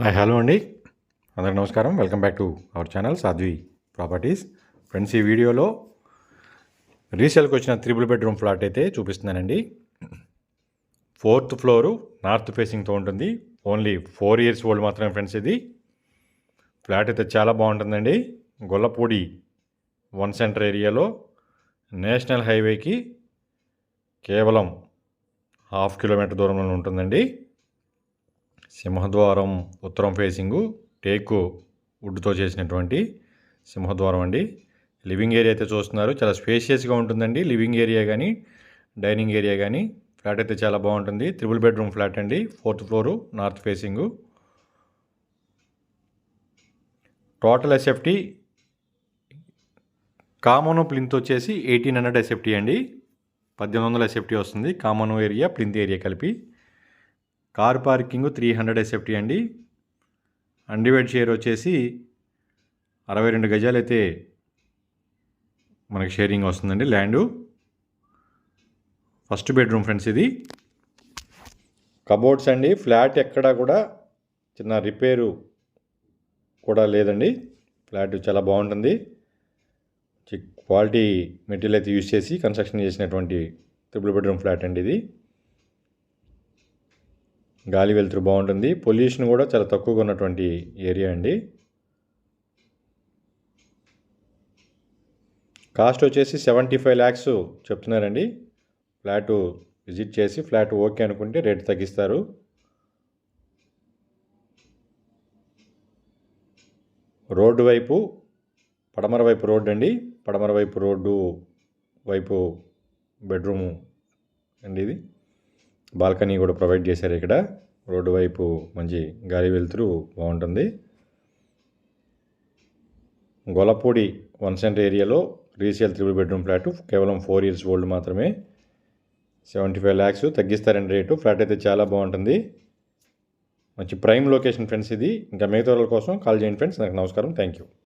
Hi hello అండి, అందరికి నమస్కారం. Welcome back to our channel Sadhvi properties. Friends, ఈ వీడియోలో రీసేల్కి వచ్చిన 3 బెడ్రూమ్ ఫ్లాట్ అయితే చూపిస్తున్నానండి. 4th ఫ్లోరు నార్త్ ఫేసింగ్తో ఉంటుంది. ఓన్లీ 4 years ఓల్డ్ మాత్రమే ఫ్రెండ్స్. ఇది ఫ్లాట్ అయితే చాలా బాగుంటుందండి. గొల్లపూడి 1 సెంటర్ ఏరియాలో నేషనల్ హైవేకి కేవలం 1/2 కిలోమీటర్ దూరంలో ఉంటుందండి. సింహద్వారం ఉత్తరం ఫేసింగు టేకు వుడ్తో చేసినటువంటి సింహద్వారం అండి. లివింగ్ ఏరియా అయితే చూస్తున్నారు, చాలా స్పేషియస్గా ఉంటుందండి. లివింగ్ ఏరియా కానీ డైనింగ్ ఏరియా కానీ ఫ్లాట్ అయితే చాలా బాగుంటుంది. 3 బెడ్రూమ్ ఫ్లాట్ అండి. 4th floor north facing. Total SFT common plinth వచ్చేసి 1800 ఎస్ఎఫ్టీ అండి. 1800 ఎస్ఎఫ్టీ వస్తుంది కామన్ ఏరియా ప్లింత్ ఏరియా కలిపి. కార్ పార్కింగ్ 300 ఎస్ఎఫ్టీ అండి. అన్డివైడ్ షేర్ వచ్చేసి 62 గజాలు అయితే మనకి షేరింగ్ వస్తుందండి ల్యాండు. ఫస్ట్ బెడ్రూమ్ ఫ్రెండ్స్ ఇది. కబోర్డ్స్ అండి. ఫ్లాట్ ఎక్కడా కూడా చిన్న రిపేరు కూడా లేదండి. ఫ్లాట్ చాలా బాగుంటుంది. క్వాలిటీ మెటీరియల్ అయితే యూజ్ చేసి కన్స్ట్రక్షన్ చేసినటువంటి 3 బెడ్రూమ్ ఫ్లాట్ అండి ఇది. గాలి వెలుతురు బాగుంటుంది. పొల్యూషన్ కూడా చాలా తక్కువగా ఉన్నటువంటి ఏరియా అండి. కాస్ట్ వచ్చేసి 75 lakhs చెప్తున్నారండి. ఫ్లాటు విజిట్ చేసి ఫ్లాట్ ఓకే అనుకుంటే రేట్ తగ్గిస్తారు. రోడ్డు వైపు పడమర వైపు రోడ్డు అండి. పడమర వైపు రోడ్డు వైపు బెడ్రూము అండి ఇది. బాల్కనీ కూడా ప్రొవైడ్ చేశారు ఇక్కడ. రోడ్డు వైపు మంచి గాలి వెలుతురు బాగుంటుంది. గొల్లపూడి 1 సెంటర్ ఏరియాలో రీసేల్ 3 బెడ్రూమ్ ఫ్లాట్ కేవలం 4 years ఓల్డ్ మాత్రమే. 75 lakhs తగ్గిస్తారండి రేటు. ఫ్లాట్ అయితే చాలా బాగుంటుంది. మంచి ప్రైమ్ లొకేషన్ ఫ్రెండ్స్ ఇది. ఇంకా మిగతా వాళ్ళ కోసం కాల్ చేయండి ఫ్రెండ్స్. నాకు నమస్కారం. Thank you.